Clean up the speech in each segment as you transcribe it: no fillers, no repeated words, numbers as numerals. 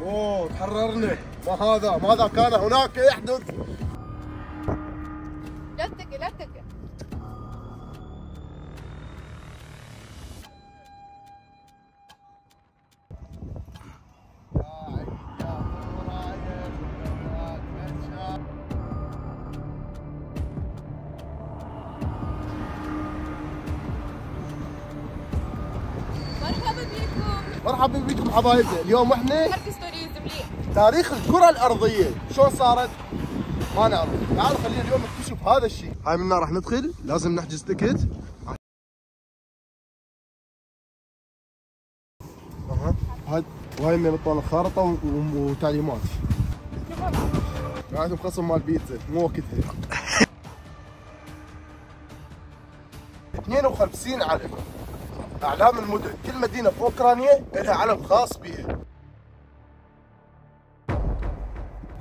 اوه تحررنا. ماذا كان هناك يحدث؟ لا تتكي لا تتكي. مرحبا بكم حبايبنا. اليوم احنا تاريخ الكرة الأرضية شلون صارت؟ ما نعرف. تعالوا خلينا اليوم نكتشف هذا الشيء. هاي منا راح ندخل، لازم نحجز تيكت. وهاي من بطل الخارطة وتعليمات. عندهم خصم مال بيتزا مو وقتها. 52 علم. أعلام المدن، كل مدينة في أوكرانيا لها علم خاص بها.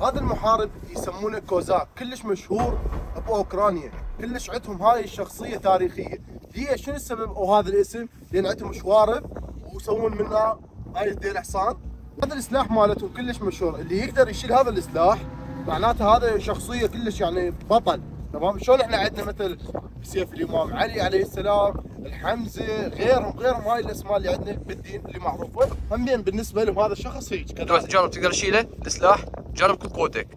هذا المحارب يسمونه كوزاك، كلش مشهور بأوكرانيا، كلش عندهم هاي الشخصية تاريخية. هي شنو السبب أو هذا الاسم؟ لأن عندهم شوارب ويسوون منها هاي الديل حصان. هذا السلاح مالتهم كلش مشهور، اللي يقدر يشيل هذا السلاح معناته هذا شخصية كلش يعني بطل، تمام؟ شلون احنا عندنا مثل سيف الامام علي عليه السلام، الحمزه، غيرهم هاي الاسماء اللي عندنا بالدين اللي معروفه، همين بالنسبه لهم هذا الشخص هيك. جرب تقدر تشيله السلاح، جرب بقوتك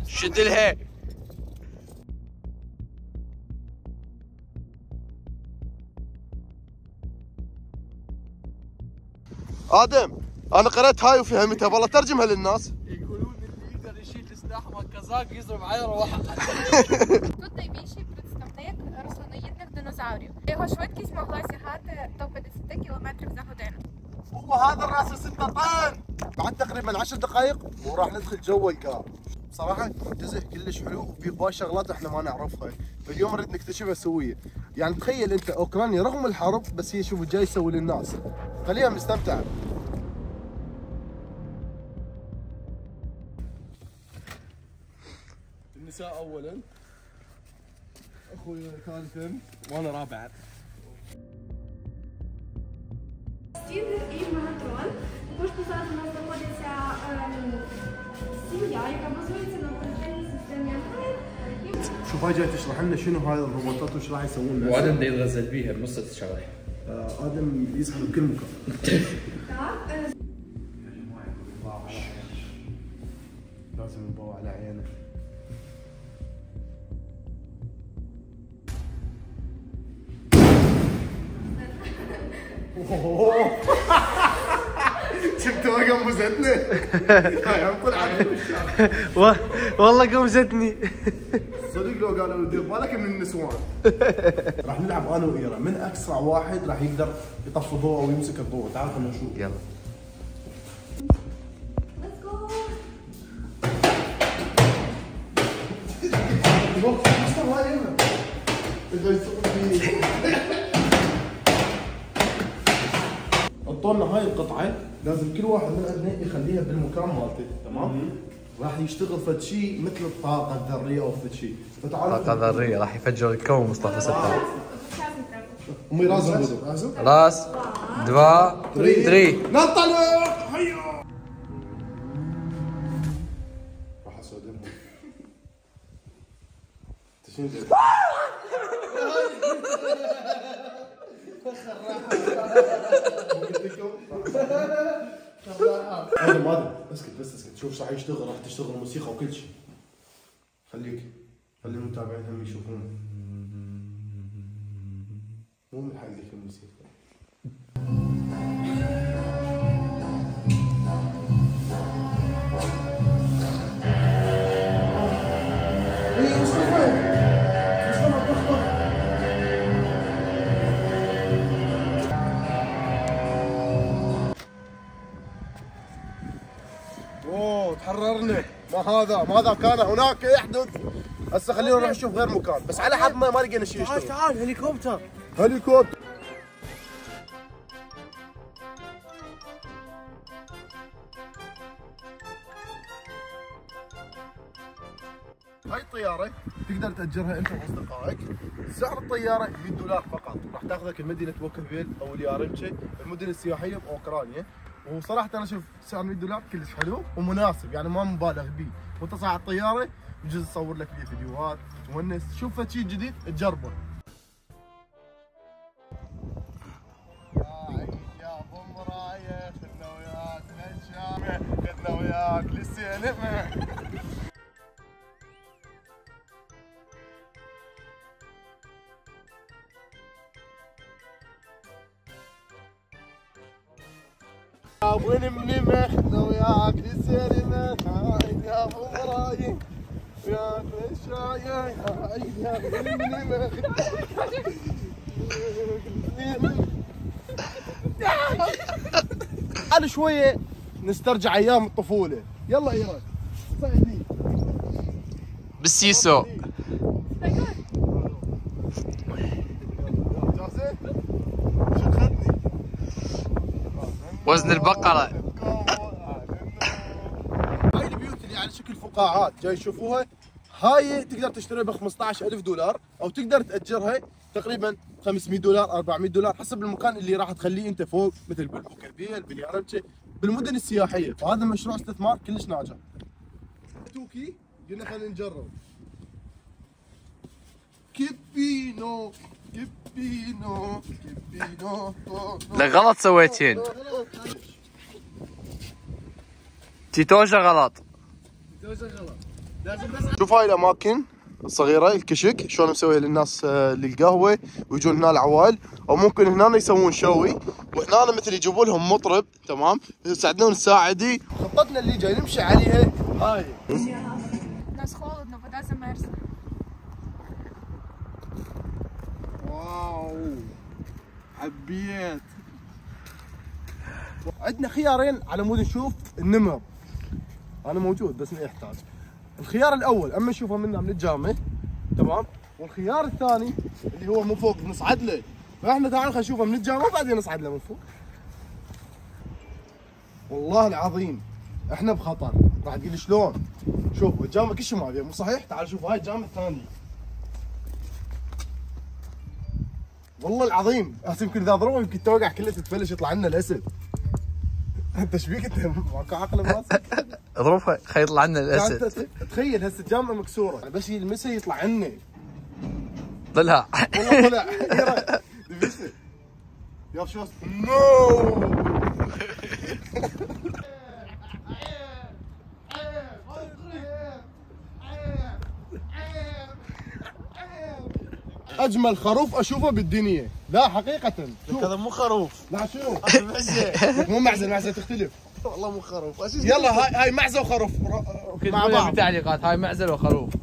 شد لها. ادم انا قرأت هاي وفهمتها، والله ترجمها للناس. يقولون اللي يقدر يشيل السلاح مال كازاك يضرب عيره واحد. Тут найбільший представник рослиноїдних динозаврів. Його швидкість могла сягати до 50 км за годину. هو هذا الراس 6 طن. بعد تقريبا 10 دقائق وراح ندخل جوا الكار. بصراحه منتزه كلش حلو وفي هواي شغلات احنا ما نعرفها، فاليوم نريد نكتشفها سويه. يعني تخيل انت اوكرانيا رغم الحرب بس هي شوف جاي يسوي للناس، خليها مستمتعه. النساء اولا، اخوي ثالثا، وانا رابعا. Стіни і Мегатрон. Також позаду у нас знаходиться сім'я, яка базується на оперативній системі Android. شوف هاي جاي تشرح لنا شنو هاي الروبوتات وش راح يسوون. وادم دا يتغزل بيها بنص الشرح. ادم يسحب بكل مكان. لازم نبوع على عينه. شفتوا قمزتنا؟ هاي عم طلعت والله قمزتني. صدق لو قالوا دير بالك من النسوان. راح نلعب انا وإيرا من اسرع واحد راح يقدر يطفي ضوء او يمسك الضوء. تعال خلينا نشوف. يلا. Let's go! اعطونا هاي القطعه، لازم كل واحد من عندنا يخليها بالمكان مالته، تمام؟ راح يشتغل فد شيء مثل الطاقه الذريه او فد شيء. طاقة ذرية راح يفجر الكون مصطفى ستار. امي رازم راس 2 3 ننطلق. هيا راح اصدمهم. انت شنو جاي؟ هذا اسكت بس اسكت. شوف راح يشتغل، راح تشتغل الموسيقى وكل شيء. خلي المتابعين هم يشوفون. مو من حقك الموسيقى. اوه تحررنا. ماذا كان هناك يحدث؟ هسه خلينا نروح نشوف غير مكان، بس على حد ما لقينا شيء يشتغل. تعال هليكوبتر. هاي الطيارة تقدر تأجرها أنت وأصدقائك. سعر الطيارة $100 فقط، راح تاخذك لمدينة بوكوفيل أو اليارمتشي، المدن السياحية بأوكرانيا. وصراحه انا اشوف سعر 100 دولار كلش حلو ومناسب، يعني ما مبالغ به. وانت صاعد الطياره بجوز تصور لك فيه فيديوهات تونس، تشوف شيء جديد تجربه. يا ابو مرايه خذنا وياك للشام، خذنا وياك للسينما. يا ابو نمنمه خذنا وياك للسينما، يا ابو مرايه وياك للشاي، يا ابو نمنمه تعال شويه نسترجع ايام الطفوله. يلا ايران صعدي بالسيسو. جاهزه؟ شو خدني؟ وزن البقرة. هاي البيوت اللي على شكل فقاعات جاي تشوفوها، هاي تقدر تشتريها ب 15000 دولار او تقدر تاجرها تقريبا 500 دولار 400 دولار حسب المكان اللي راح تخليه انت فوق، مثل بالبوكربيل بالياربتشي بالمدن السياحيه. فهذا مشروع استثمار كلش ناجح. توكي قلنا خلينا نجرب. كبينو كبينو كبينو. لا غلط سويتين. تيتوجا غلط. شوف هاي الاماكن الصغيره الكشك شلون مسويها للناس للقهوه ويجون هنا العوال، او ممكن هنا يسوون شوي، وهنا مثل يجيبوا لهم مطرب تمام يساعدون الساعدي. خطتنا اللي جاي نمشي عليها هاي. Нас холодно, вода замерзла. واو حبيت. عندنا خيارين على مود نشوف النمر. انا موجود بس ما يحتاج. الخيار الاول اما نشوفه منا من الجامع تمام، والخيار الثاني اللي هو من فوق نصعد له. فاحنا تعال خلينا نشوفه من الجامع وبعدين نصعد له من فوق. والله العظيم احنا بخطر. راح تقول لي شلون؟ شوف الجامع كل شيء ما فيه مو صحيح؟ تعال شوف هاي الجامع الثاني. والله العظيم هسه يمكن اذا ضربه يمكن توقع كلها تتفلش يطلع لنا الاسد. انت ايش بيك انت ماكو عقل براسك؟ اضربها خي يطلع لنا الاسد. تخيل هسه الجامعه مكسوره بس يلمسها يطلع عنا. طلع. والله طلع. لبسه. يا شو نو. اجمل خروف اشوفه بالدنيا. لا حقيقه هذا مو خروف. لا شنو؟ معزه. مو معزه تختلف. والله مو خروف. يلا هاي معزه وخروف مع بعض. بالتعليقات هاي معزل وخروف.